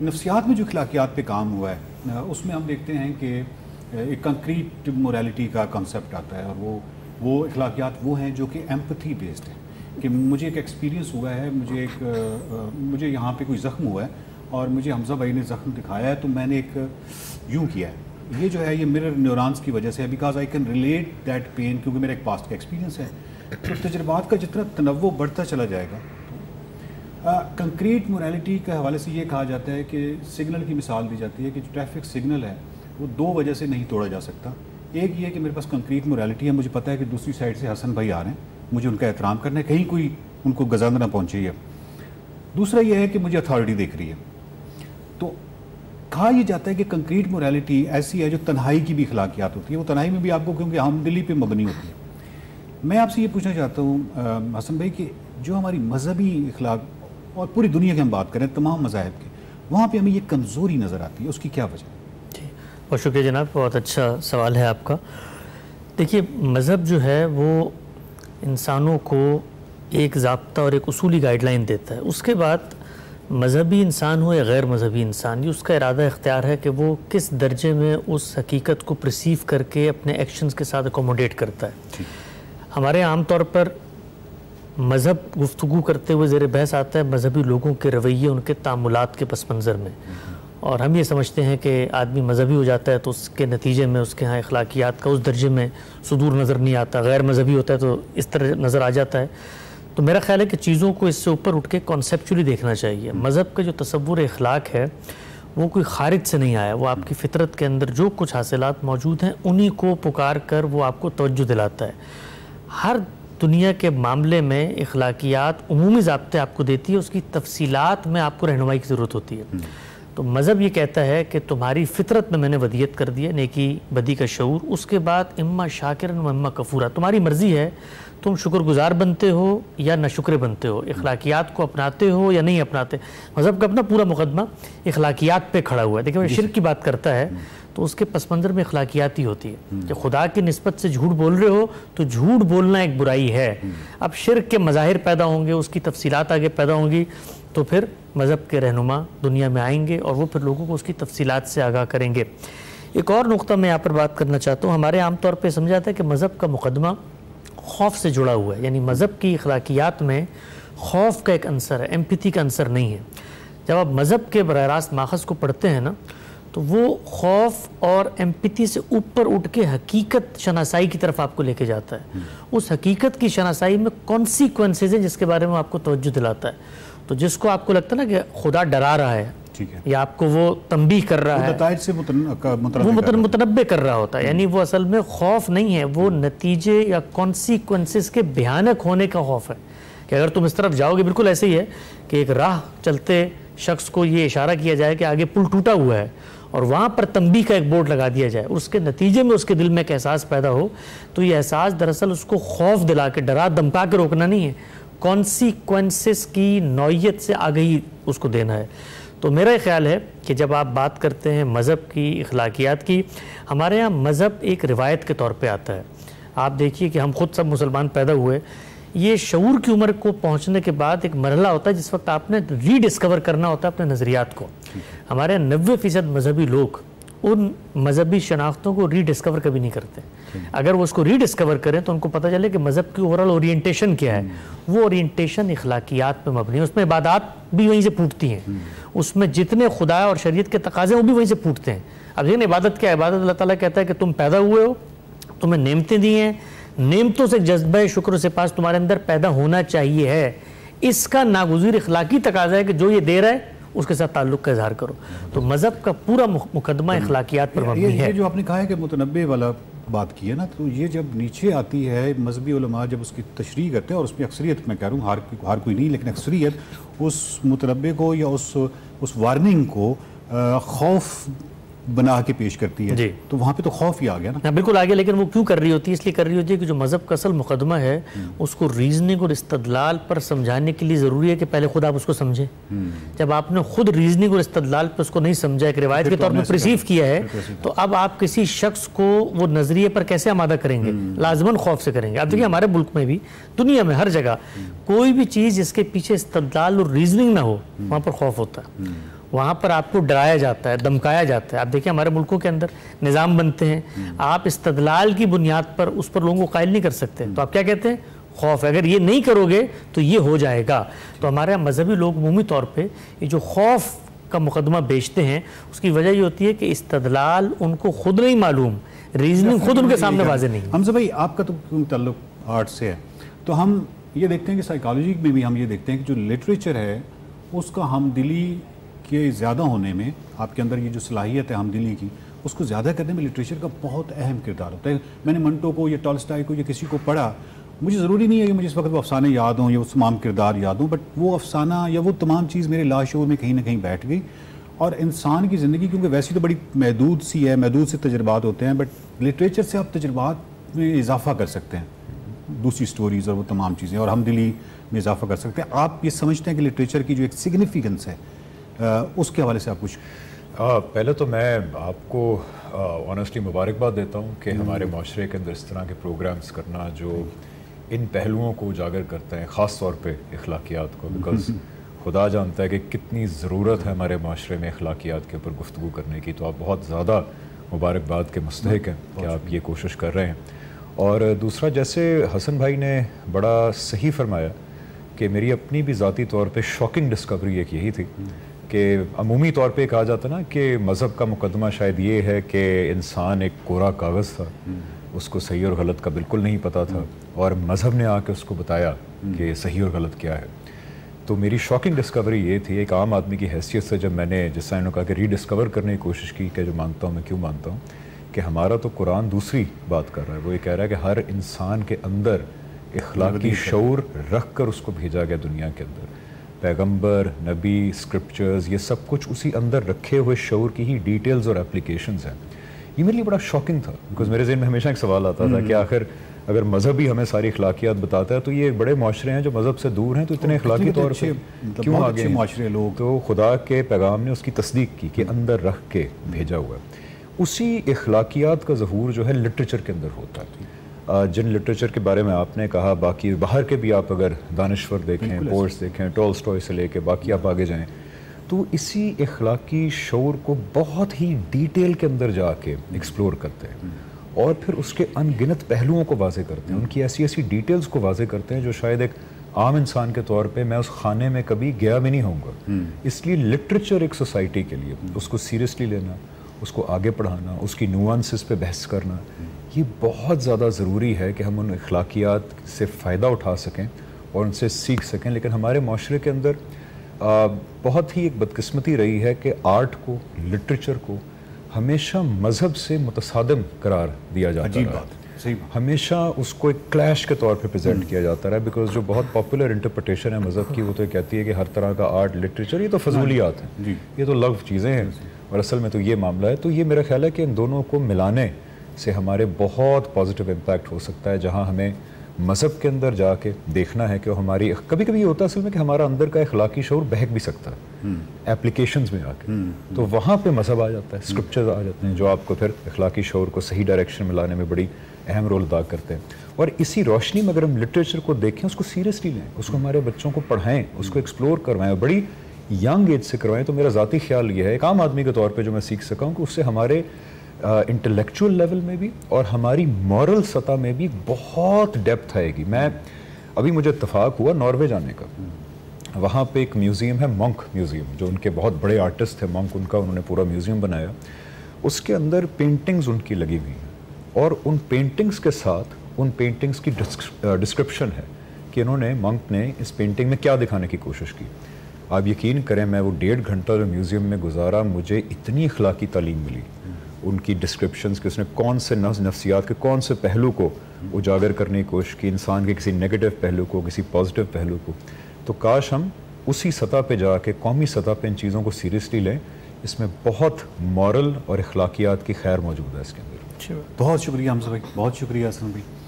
نفسیات میں جو اخلاقیات پہ کام ہوا ہے اس میں ہم دیکھتے ہیں کہ ایک کنکریٹ موریلٹی کا کنسیپٹ آتا ہے، اور وہ اخلاقیات وہ ہیں جو کہ ایمپتھی بیسڈ ہیں. کہ مجھے ایک ایکسپیرینس ہوا ہے، مجھے یہاں پہ کوئی زخم ہوا ہے اور مجھے حمزہ بھائی نے زخم دکھایا ہے، تو میں نے ایک یوں کیا ہے. یہ جو ہے یہ مرر نیورانس کی وجہ سے ہے، because I can relate that pain, کیونکہ میرا ایک پاسٹ کا ایکسپیرینس ہے. تو تجربات کا جتنا تنوع بڑھتا چلا جائے گا. کنکریٹ موریلٹی کے حوالے سے یہ کہا جاتا ہے کہ سگنل کی مثال دی جاتی ہے کہ جو ٹریفک سگنل ہے وہ 2 وجہ سے نہیں توڑا جا سکتا. ایک یہ کہ میرے پاس کنکریٹ موریلٹی ہے، مجھے پتہ ہے کہ دوسری سائڈ سے حسن بھائی آ رہے ہیں، مجھے ان کا احترام کرنا ہے، کہیں کوئی ان کو گزند نہ پہنچی ہے. دوسرا یہ ہے کہ مجھے اتھارٹی دیکھ رہی ہے. تو کہا یہ جاتا ہے کہ کنکریٹ موریلٹی ایسی ہے جو تنہائی کی بھی اخلاقیات ہوتی ہے. وہ تنہائی میں بھی آپ کو کیونکہ ہم دلی پہ مبنی ہوتی ہے. میں آپ سے یہ پوچھنا چاہتا ہوں حسن بھائی کہ جو ہماری مذہبی اخلاق اور پوری دنیا کی ہم بات کریں تمام مذاہب کی، وہاں پہ ہمیں یہ کمزوری نظر آتی ہے، اس کی کیا وجہ ہے؟ جی بہت شکریہ جناب، بہت اچھا سوال ہے آپ کا. دیکھیے مذہب جو ہے وہ انسانوں کو ایک ضابطہ اور ایک اصولی گائیڈ لائن دیتا ہے. اس کے بعد مذہبی انسان ہو یا غیر مذہبی انسان، یہ اس کا ارادہ اختیار ہے کہ وہ کس درجے میں اس حقیقت کو پرسیو کر کے اپنے ایکشنز کے ساتھ اکوموڈیٹ کرتا ہے. ہمارے عام طور پر مذہب گفتگو کرتے ہوئے زیر بحث آتا ہے مذہبی لوگوں کے رویے، ان کے تعاملات کے پس منظر میں، اور ہم یہ سمجھتے ہیں کہ آدمی مذہبی ہو جاتا ہے تو اس کے نتیجے میں اس کے ہاں اخلاقیات کا اس درجے میں صدور نظر نہیں آتا. غیر مذہبی ہوتا ہے تو اس طرح نظر آ جاتا ہے. تو میرا خیال ہے کہ چیزوں کو اس سے اوپر اٹھ کے کانسیپچولی دیکھنا چاہیے. مذہب کا جو تصور اخلاق ہے وہ کوئی خارج سے نہیں آیا، وہ آپ کی فطرت کے اندر جو کچھ حاصلات موجود ہیں انہی کو پکار کر وہ آپ کو توجہ دلاتا ہے. ہر دنیا کے معاملے میں اخلاقیات عمومی ضابطے آپ کو دیتی ہے، اس کی تفصیلات میں آپ کو رہنمائی کی ضرورت ہوتی ہے. تو مذہب یہ کہتا ہے کہ تمہاری فطرت میں نے ودیت کر دیا نیکی بدی کا شعور، اس کے بعد اما شاکرن و اما کفورا، تمہاری مرضی ہے تم شکر گزار بنتے ہو یا ناشکر بنتے ہو، اخلاقیات کو اپناتے ہو یا نہیں اپناتے. مذہب کا اپنا پورا مقدمہ اخلاقیات پہ کھڑا ہوا ہے. دیکھیں شرک کی بات کرتا ہے تو اس کے پس منظر میں اخلاقیات ہی ہوتی ہے کہ خدا کی نسبت سے جھوٹ بول رہے ہو تو جھوٹ بولنا ایک برائی ہے. اب شرک کے مظاہر پیدا ہوں گے، اس کی تفصیلات آگے پیدا ہوں گی، تو پھر مذہب کے رہنما دنیا میں آئیں گے اور وہ پھر لوگوں کو اس کی تفصیلات سے آگاہ کریں گے. ایک اور نقطہ میں یہاں پر بات کرنا چاہتا ہوں. ہمارے عام طور پہ سمجھا جاتا ہے کہ مذہب کا مقدمہ خوف سے جڑا ہوا ہے، یعنی مذہب کی اخلاقیات میں خوف کا ایک عنصر ہے، ایمپیتھی کا عنصر نہیں ہے. جب آپ مذہب کے براہ راست ماخذ کو پڑھتے ہیں نا تو وہ خوف اور ایمپیتھی سے اوپر اٹھ کے حقیقت شناسائی کی طرف آپ کو لے کے جاتا ہے. اس حقیقت کی شناسائی میں کانسیکوینسز ہیں جس کے بارے میں آپ کو توجہ دلاتا ہے. تو جس کو آپ کو لگتا ہے نا کہ خدا ڈرا رہا ہے یا آپ کو وہ تنبیہ کر رہا ہے، نتائج سے وہ متنبع کر رہا ہوتا ہے، یعنی وہ اصل میں خوف نہیں ہے، وہ نتیجے یا کانسیکوینسز کے بھیانک ہونے کا خوف ہے کہ اگر تم اس طرف جاؤ گے. بالکل ایسے ہی ہے کہ ایک راہ چلتے شخص کو یہ اشارہ کیا جائے کہ آگے پل ٹوٹا ہوا ہے اور وہاں پر تنبیہ کا ایک بورڈ لگا دیا جائے، اور اس کے نتیجے میں اس کے دل میں ایک احساس پیدا ہو، تو یہ احساس دراصل اس کو خوف دلا کے ڈرا دمکا کے روکنا نہیں ہے، کانسیکوینسز کی نوعیت سے آگہی اس کو دینا ہے. تو میرا خیال ہے کہ جب آپ بات کرتے ہیں مذہب کی، اخلاقیات کی، ہمارے ہاں مذہب ایک روایت کے طور پہ آتا ہے. آپ دیکھیے کہ ہم خود سب مسلمان پیدا ہوئے، یہ شعور کی عمر کو پہنچنے کے بعد ایک مرحلہ ہوتا ہے جس وقت آپ نے ری ڈسکور کرنا ہوتا ہے اپنے نظریات کو. ہمارے 90% مذہبی لوگ ان مذہبی شناختوں کو ری ڈسکور کبھی نہیں کرتے. اگر وہ اس کو ری ڈسکور کریں تو ان کو پتہ چلے کہ مذہب کی اوورال اورینٹیشن کیا ہے. وہ اورینٹیشن اخلاقیات پہ مبنی ہے، اس میں عبادات بھی وہیں سے پھوٹتی ہیں، اس میں جتنے خدا اور شریعت کے تقاضے ہیں وہ بھی وہیں سے پھوٹتے ہیں. اب دیکھیں عبادت کیا ہے؟ عبادت اللہ تعالیٰ کہتا ہے کہ تم پیدا ہوئے ہو، تمہیں نعمتیں دی ہیں، نعمتوں سے جذبہ شکر و سپاس تمہارے اندر پیدا ہونا چاہیے ہے. اس کا ناگزیر اخلاقی تقاضا ہے کہ جو یہ دے رہا ہے اس کے ساتھ تعلق کا اظہار کرو. تو مذہب کا پورا مقدمہ اخلاقیات پر مبنی ہے. یہ جو آپ نے کہا ہے کہ متنبع والا بات کی ہے نا، تو یہ جب نیچے آتی ہے مذہبی علماء جب اس کی تشریح کرتے ہیں، اور اس میں اکثریت میں کہہ رہا ہوں، ہر کوئی نہیں لیکن اکثریت اس متنبع کو یا اس وارننگ کو خوف بنا کے پیش کرتی ہے. تو وہاں پہ تو خوف ہی آ گیا نا. بالکل آ گیا، لیکن وہ کیوں کر رہی ہوتی ہے؟ اس لیے کر رہی ہوتی ہے کہ جو مذہب کا اصل مقدمہ ہے اس کو ریزننگ اور استدلال پر سمجھانے کے لیے ضروری ہے کہ پہلے خود آپ اس کو سمجھیں. جب آپ نے خود ریزننگ اور استدلال پہ اس کو نہیں سمجھا، ایک روایت کے طور پر پرسیو کیا ہے، تو اب آپ کسی شخص کو وہ نظریے پر کیسے آمادہ کریں گے؟ لازماً خوف سے کریں گے. اب دیکھیں ہمارے ملک میں بھی، دنیا میں ہر جگہ، کوئی بھی چیز جس کے پیچھے استدلال اور ریزننگ نہ ہو وہاں پر خوف ہوتا ہے. وہاں پر آپ کو ڈرایا جاتا ہے، دمکایا جاتا ہے. آپ دیکھیں ہمارے ملکوں کے اندر نظام بنتے ہیں، آپ استدلال کی بنیاد پر اس پر لوگوں کو قائل نہیں کر سکتے. تو آپ کیا کہتے ہیں؟ خوف. اگر یہ نہیں کرو گے تو یہ ہو جائے گا. تو ہمارے مذہبی لوگ عمومی طور پہ یہ جو خوف کا مقدمہ بیچتے ہیں، اس کی وجہ یہ ہوتی ہے کہ استدلال ان کو خود نہیں معلوم، ریزننگ خود ان کے سامنے واضح نہیں. حمزہ بھائی آپ کا تو تعلق آرٹ سے ہے، تو ہم یہ دیکھتے ہیں کہ سائیکالوجی میں بھی ہم یہ دیکھتے ہیں کہ جو لٹریچر ہے اس کا ہم دلی کے زیادہ ہونے میں، آپ کے اندر یہ جو صلاحیت ہے ہم دلی کی، اس کو زیادہ کرنے میں لٹریچر کا بہت اہم کردار ہوتا ہے. میں نے منٹو کو یا ٹالسٹائی کو یا کسی کو پڑھا، مجھے ضروری نہیں ہے کہ مجھے اس وقت وہ افسانے یاد ہوں یا وہ تمام کردار یاد ہوں، بٹ وہ افسانہ یا وہ تمام چیز میرے لاشعور میں کہیں نہ کہیں بیٹھ گئی. اور انسان کی زندگی کیونکہ ویسی تو بڑی محدود سی ہے، محدود سے تجربات ہوتے ہیں، بٹ لٹریچر سے آپ تجربات میں اضافہ کر سکتے ہیں، دوسری سٹوریز اور وہ تمام چیزیں، اور ہم دلی میں اضافہ کر سکتے ہیں. آپ یہ سمجھتے ہیں کہ لٹریچر کی جو ایک سگنیفیکنس ہے اس کے حوالے سے آپ کچھ؟ پہلے تو میں آپ کو آنیسٹلی مبارکباد دیتا ہوں کہ ہمارے معاشرے کے اندر اس طرح کے پروگرامز کرنا جو ان پہلوؤں کو اجاگر کرتے ہیں، خاص طور پہ اخلاقیات کو، بیکاز خدا جانتا ہے کہ کتنی ضرورت ہے ہمارے معاشرے میں اخلاقیات کے اوپر گفتگو کرنے کی. تو آپ بہت زیادہ مبارکباد کے مستحق ہیں کہ آپ یہ کوشش کر رہے ہیں. اور دوسرا، جیسے حسن بھائی نے بڑا صحیح فرمایا کہ میری اپنی بھی ذاتی طور پہ شاکنگ ڈسکوری ایک یہی تھی کہ عمومی طور پہ کہا جاتا نا کہ مذہب کا مقدمہ شاید یہ ہے کہ انسان ایک کورا کاغذ تھا، اس کو صحیح اور غلط کا بالکل نہیں پتہ تھا، اور مذہب نے آ کے اس کو بتایا کہ صحیح اور غلط کیا ہے. تو میری شاکنگ ڈسکوری یہ تھی ایک عام آدمی کی حیثیت سے، جب میں نے جس طرح کہا کہ ری ڈسکور کرنے کی کوشش کی کہ جو مانتا ہوں میں کیوں مانتا ہوں، کہ ہمارا تو قرآن دوسری بات کر رہا ہے. وہ یہ کہہ رہا ہے کہ ہر انسان کے اندر اخلاقی شعور رکھ کر اس کو بھیجا گیا دنیا کے اندر. پیغمبر، نبی، اسکرپچرز، یہ سب کچھ اسی اندر رکھے ہوئے شعور کی ہی ڈیٹیلز اور اپلیکیشنز ہیں. یہ میرے لیے بڑا شاکنگ تھا، بیکاز میرے ذہن میں ہمیشہ ایک سوال آتا تھا کہ آخر اگر مذہب ہی ہمیں ساری اخلاقیات بتاتا ہے تو یہ بڑے معاشرے ہیں جو مذہب سے دور ہیں، تو اتنے اخلاقی طور پہ کیوں آگے معاشرے لوگ؟ تو خدا کے پیغام نے اس کی تصدیق کی کہ اندر رکھ کے بھیجا ہوا ہے. اسی اخلاقیات کا ظہور جو ہے لٹریچر کے اندر ہوتا ہے. جن لٹریچر کے بارے میں آپ نے کہا، باقی باہر کے بھی آپ اگر دانشور دیکھیں، پوئٹس دیکھیں، ٹولسٹوئے سے لے کے باقی آپ آگے جائیں، تو اسی اخلاقی شعور کو بہت ہی ڈیٹیل کے اندر جا کے ایکسپلور کرتے ہیں اور پھر اس کے ان گنت پہلوؤں کو واضح کرتے ہیں، ان کی ایسی ایسی ڈیٹیلز کو واضح کرتے ہیں جو شاید ایک عام انسان کے طور پہ میں اس خانے میں کبھی گیا بھی نہیں ہوں گا. اس لیے لٹریچر ایک سوسائٹی کے لیے اس کو سیریسلی لینا، اس کو آگے پڑھانا، اس کی نوانسز پہ بحث کرنا، یہ بہت زیادہ ضروری ہے کہ ہم ان اخلاقیات سے فائدہ اٹھا سکیں اور ان سے سیکھ سکیں. لیکن ہمارے معاشرے کے اندر بہت ہی ایک بدقسمتی رہی ہے کہ آرٹ کو، لٹریچر کو ہمیشہ مذہب سے متصادم قرار دیا جاتا ہے. ہمیشہ اس کو ایک کلیش کے طور پہ پریزنٹ کیا جاتا رہا، بیکاز جو بہت پاپولر انٹرپریٹیشن ہے مذہب کی وہ تو کہتی ہے کہ ہر طرح کا آرٹ، لٹریچر یہ تو فضولیات ہیں، یہ تو لغو چیزیں ہیں، اور اصل میں تو یہ معاملہ ہے. تو یہ میرا خیال ہے کہ ان دونوں کو ملانے سے ہمارے بہت پازیٹیو امپیکٹ ہو سکتا ہے، جہاں ہمیں مذہب کے اندر جا کے دیکھنا ہے کہ ہماری کبھی کبھی یہ ہوتا ہے اصل میں کہ ہمارا اندر کا اخلاقی شعور بہک بھی سکتا ہے ایپلیکیشنز میں آ کے، تو وہاں پہ مذہب آ جاتا ہے، اسکرپچرز آ جاتے ہیں جو آپ کو پھر اخلاقی شعور کو صحیح ڈائریکشن میں لانے میں بڑی اہم رول ادا کرتے ہیں. اور اسی روشنی میں اگر ہم لٹریچر کو دیکھیں، اس کو سیریسلی لیں، اس کو ہمارے بچوں کو پڑھائیں، اس کو ایکسپلور کروائیں، بڑی ینگ ایج سے کروائیں، تو میرا ذاتی خیال یہ ہے ایک عام آدمی کے طور پہ جو میں سیکھ سکا ہوں کہ اس سے ہمارے انٹلیکچوئل لیول میں بھی اور ہماری مورل سطح میں بھی بہت ڈیپتھ آئے گی. میں ابھی مجھے اتفاق ہوا ناروے جانے کا، وہاں پہ ایک میوزیم ہے، مونک میوزیم، جو ان کے بہت بڑے آرٹسٹ تھے مونک، ان کا انہوں نے پورا میوزیم بنایا. اس کے اندر پینٹنگز ان کی لگی ہوئی ہیں، اور ان پینٹنگز کے ساتھ ان پینٹنگز کی ڈسکرپشن ہے کہ انہوں نے، مونک نے اس پینٹنگ میں کیا دکھانے کی کوشش کی. آپ یقین کریں میں وہ 1.5 گھنٹہ جو میوزیم میں گزارا، مجھے اتنی اخلاقی تعلیم ملی ان کی ڈسکرپشنز کہ اس نے کون سے نفسیات کے کون سے پہلو کو اجاگر کرنے کی کوشش کی، انسان کے کسی نیگیٹو پہلو کو، کسی پازیٹیو پہلو کو. تو کاش ہم اسی سطح پہ جا کے قومی سطح پہ ان چیزوں کو سیریسلی لیں. اس میں بہت مورل اور اخلاقیات کی خیر موجود ہے اس کے اندر. بہت شکریہ حمزہ بھائی، بہت شکریہ حسن بھائی.